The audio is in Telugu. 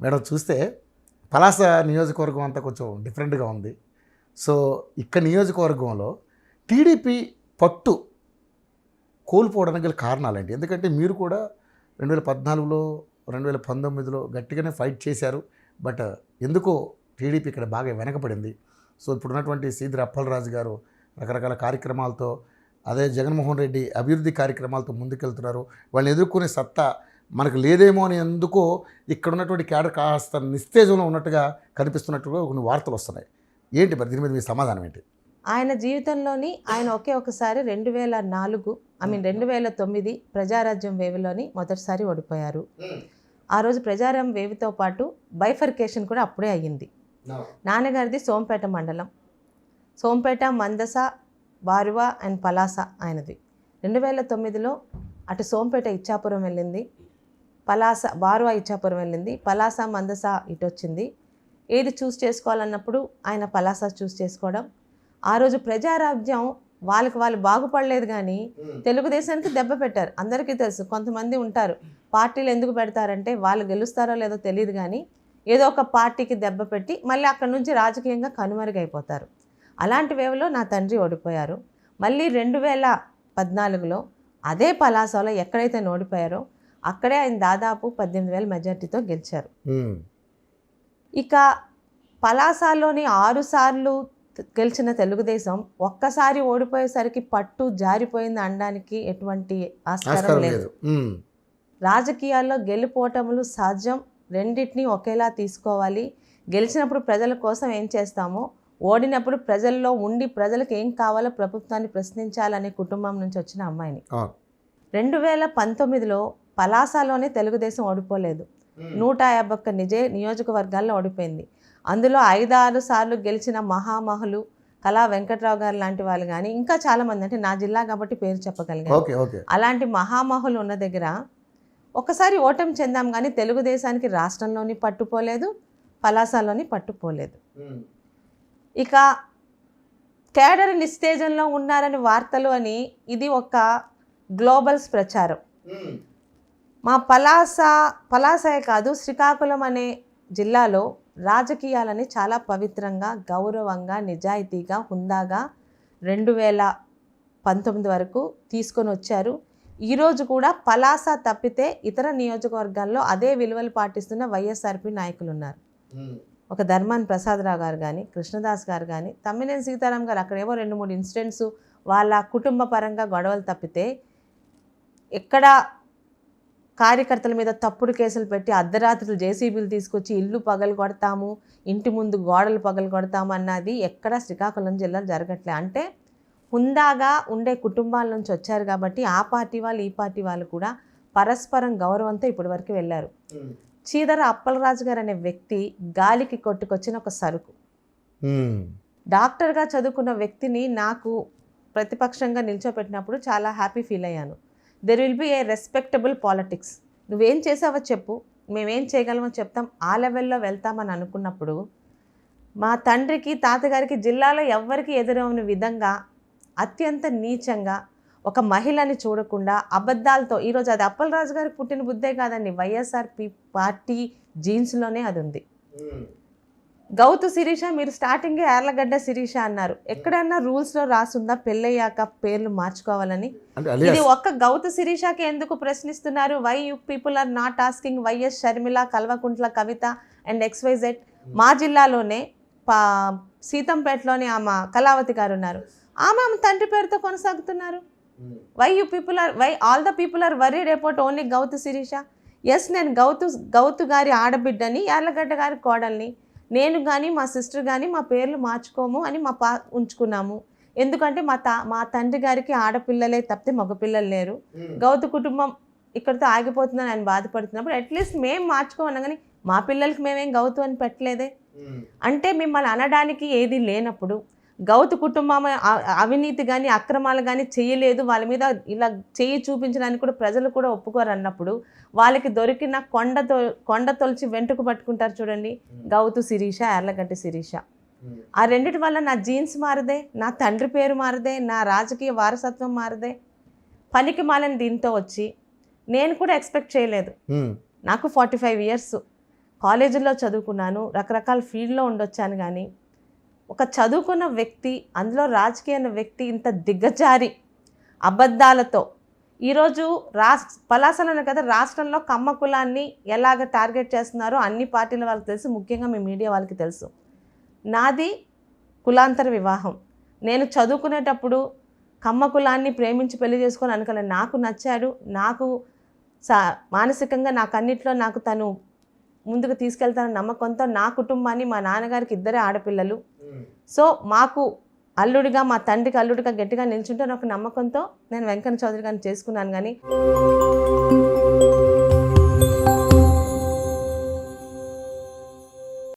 మేడం చూస్తే పలాస నియోజకవర్గం అంతా కొంచెం డిఫరెంట్గా ఉంది. సో ఇక్కడ నియోజకవర్గంలో టీడీపీ పట్టు కోల్పోవడానికి గల కారణాలేంటి? ఎందుకంటే మీరు కూడా 2014లో 2019లో గట్టిగానే ఫైట్ చేశారు. బట్ ఎందుకో టీడీపీ ఇక్కడ బాగా వెనకపడింది. సో ఇప్పుడున్నటువంటి సీదిరి అప్పలరాజు గారు రకరకాల కార్యక్రమాలతో, అదే జగన్మోహన్ రెడ్డి అభివృద్ధి కార్యక్రమాలతో ముందుకెళ్తున్నారు. వాళ్ళని ఎదుర్కొనే సత్తా మనకు లేదేమో అని ఎందుకో ఇక్కడ ఉన్నటువంటి క్యాడర్ కాస్త నిస్తేజంలో ఉన్నట్టుగా కనిపిస్తున్నట్టుగా కొన్ని వార్తలు వస్తున్నాయి. ఏంటి మరి దీని మీద మీ సమాధానం ఏంటి? ఆయన జీవితంలోని ఆయన ఒకసారి 2009 ప్రజారాజ్యం వేవ్లోని మొదటిసారి ఓడిపోయారు. ఆ రోజు ప్రజారాజ్యం వేవ్తో పాటు బైఫర్కేషన్ కూడా అప్పుడే అయ్యింది. నాన్నగారిది సోంపేట మండలం, సోంపేట, మందస, బారువ అండ్ పలాస ఆయనది. 2009లో అటు సోంపేట ఇచ్చాపురం వెళ్ళింది, పలాస బారువ ఇచ్చాపురం వెళ్ళింది, పలాస మందస ఇటు వచ్చింది. ఏది చూస్ చేసుకోవాలన్నప్పుడు ఆయన పలాస చూస్ చేసుకోవడం. ఆ రోజు ప్రజారాజ్యం వాళ్ళు బాగుపడలేదు, కానీ తెలుగుదేశానికి దెబ్బ పెట్టారు. అందరికీ తెలుసు, కొంతమంది ఉంటారు పార్టీలు ఎందుకు పెడతారంటే వాళ్ళు గెలుస్తారో లేదో తెలియదు, కానీ ఏదో ఒక పార్టీకి దెబ్బ పెట్టి మళ్ళీ అక్కడి నుంచి రాజకీయంగా కనుమరుగైపోతారు. అలాంటి వేవ్లో నా తండ్రి ఓడిపోయారు. మళ్ళీ 2014లో అదే పలాసలో ఎక్కడైతే ఓడిపోయారో అక్కడే ఆయన దాదాపు 18,000 మెజార్టీతో గెలిచారు. ఇక పలాసలోని 6 సార్లు గెలిచిన తెలుగుదేశం ఒక్కసారి ఓడిపోయేసరికి పట్టు జారిపోయింది అనడానికి ఎటువంటి ఆస్కారం లేదు. రాజకీయాల్లో గెలుపోటములు సహజం, రెండింటినీ ఒకేలా తీసుకోవాలి. గెలిచినప్పుడు ప్రజల కోసం ఏం చేస్తామో, ఓడినప్పుడు ప్రజల్లో ఉండి ప్రజలకు ఏం కావాలో ప్రభుత్వాన్ని ప్రశ్నించాలనే కుటుంబం నుంచి వచ్చిన అమ్మాయిని. 2019లో పలాసలోనే తెలుగుదేశం ఓడిపోలేదు, 151 నియోజకవర్గాల్లో ఓడిపోయింది. అందులో 5-6 సార్లు గెలిచిన మహామహులు కళా వెంకట్రావు గారు లాంటి వాళ్ళు కానీ ఇంకా చాలామంది, అంటే నా జిల్లా కాబట్టి పేరు చెప్పగలిగాను, అలాంటి మహామహులు ఉన్న దగ్గర ఒకసారి ఓటమి చెందాం, కానీ తెలుగుదేశానికి రాష్ట్రంలోని పట్టుపోలేదు, పలాసలోని పట్టుపోలేదు. ఇక కేడర్ నిస్తేజంలో ఉన్నారని వార్తలు అని ఇది ఒక గ్లోబల్స్ ప్రచారం. మా పలాసే కాదు, శ్రీకాకుళం అనే జిల్లాలో రాజకీయాలని చాలా పవిత్రంగా, గౌరవంగా, నిజాయితీగా, హుందాగా 2019 వరకు తీసుకొని వచ్చారు. ఈరోజు కూడా పలాస తప్పితే ఇతర నియోజకవర్గాల్లో అదే విలువలు పాటిస్తున్న వైఎస్ఆర్పి నాయకులు ఉన్నారు. ఒక ధర్మాన్ ప్రసాదరావు గారు కానీ, కృష్ణదాస్ గారు కానీ, తమ్మినేని సీతారాం గారు అక్కడేవో 2-3 ఇన్సిడెంట్స్ వాళ్ళ కుటుంబ పరంగా గొడవలు తప్పితే ఎక్కడ కార్యకర్తల మీద తప్పుడు కేసులు పెట్టి అర్ధరాత్రులు జేసీబీలు తీసుకొచ్చి ఇల్లు పగలు కొడతాము, ఇంటి ముందు గోడలు పగలు కొడతాము అన్నది ఎక్కడా శ్రీకాకుళం జిల్లాలో జరగట్లే. అంటే హుందాగా ఉండే కుటుంబాల నుంచి వచ్చారు కాబట్టి ఆ పార్టీ వాళ్ళు ఈ పార్టీ వాళ్ళు కూడా పరస్పరం గౌరవంతో ఇప్పటి వరకు వెళ్ళారు. చీదర అప్పలరాజు గారు అనే వ్యక్తి గాలికి కొట్టుకొచ్చిన ఒక సరుకు. డాక్టర్గా చదువుకున్న వ్యక్తిని నాకు ప్రతిపక్షంగా నిల్చోపెట్టినప్పుడు చాలా హ్యాపీ ఫీల్ అయ్యాను. There will be A respectable politics. నువ్వేం చేసావో చెప్పు, మేమేం చేయగలమో చెప్తాం, ఆ లెవెల్లో వెళ్తామని అనుకున్నప్పుడు మా తండ్రికి, తాతగారికి జిల్లాలో ఎవ్వరికి ఎదురవని విధంగా అత్యంత నీచంగా ఒక మహిళని చూడకుండా అబద్ధాలతో, ఈరోజు అది అప్పలరాజు గారికి పుట్టిన బుద్ధే కాదండి, వైఎస్ఆర్పి పార్టీ జీన్స్లోనే అది ఉంది. గౌతు శిరీష, మీరు స్టార్టింగే యార్లగడ్డ శిరీష అన్నారు. ఎక్కడన్నా రూల్స్లో రాసుందా పెళ్ళయ్యాక పేర్లు మార్చుకోవాలని? ఇది ఒక్క గౌతు శిరీషకి ఎందుకు ప్రశ్నిస్తున్నారు? Why you people are not asking YS Sharmila, Kalvakuntla Kavitha and XYZ? మా జిల్లాలోనే సీతంపేటలోని ఆమె కళావతి గారు ఉన్నారు, ఆమె తండ్రి పేరుతో కొనసాగుతున్నారు. Why all the people are worried about only Gouthu Sirisha? Yes, నేను గౌతు గారి ఆడబిడ్డని, యార్లగడ్డ గారి కోడల్ని. నేను కానీ మా సిస్టర్ కానీ మా పేర్లు మార్చుకోము అని ఉంచుకున్నాము. ఎందుకంటే మా తండ్రి గారికి ఆడపిల్లలే తప్పితే మగపిల్లలు లేరు. గౌతు కుటుంబం ఇక్కడితో ఆగిపోతుందని ఆయన బాధపడుతున్నప్పుడు అట్లీస్ట్ మేము మార్చుకోమన్నా కానీ మా పిల్లలకి మేమేం గౌతు అని పెట్టలేదే. అంటే మిమ్మల్ని అనడానికి ఏది లేనప్పుడు, గౌతు కుటుంబం అవినీతి కానీ అక్రమాలు కానీ చేయలేదు, వాళ్ళ మీద ఇలా చేయి చూపించడానికి కూడా ప్రజలు కూడా ఒప్పుకోరు అన్నప్పుడు వాళ్ళకి దొరికిన కొండ తొలిచి వెంట్రుకు పట్టుకుంటారు చూడండి, గౌతు శిరీష, యార్లగడ్డ శిరీష. ఆ రెండిటి వల్ల నా జీన్స్ మారదే, నా తండ్రి పేరు మారదే, నా రాజకీయ వారసత్వం మారదే. పనికి మాలని దీంతో వచ్చి నేను కూడా ఎక్స్పెక్ట్ చేయలేదు. నాకు 45 years, కాలేజీల్లో చదువుకున్నాను, రకరకాల ఫీల్డ్లో ఉండొచ్చాను, కానీ ఒక చదువుకున్న వ్యక్తి, అందులో రాజకీయ వ్యక్తి ఇంత దిగజారి అబద్ధాలతో ఈరోజు పలాసలోనే కదా రాష్ట్రంలో కమ్మ కులాన్ని ఎలాగ టార్గెట్ చేస్తున్నారో అన్ని పార్టీల వాళ్ళకి తెలుసు, ముఖ్యంగా మీ మీడియా వాళ్ళకి తెలుసు. నాది కులాంతర వివాహం. నేను చదువుకునేటప్పుడు కమ్మ కులాన్ని ప్రేమించి పెళ్లి చేసుకొని అనుకోలేదు. నాకు నచ్చాడు, నాకు మానసికంగా నాకు అన్నిట్లో నాకు తను ముందుకు తీసుకెళ్తానన్న నమ్మకంతో నా కుటుంబాన్ని, మా నాన్నగారికి 2 ఆడపిల్లలు, సో మాకు అల్లుడిగా, మా తండ్రికి అల్లుడిగా గట్టిగా నిల్చుంటే ఒక నమ్మకంతో నేను వెంకన్న చౌదరి గారిని చేసుకున్నాను. కానీ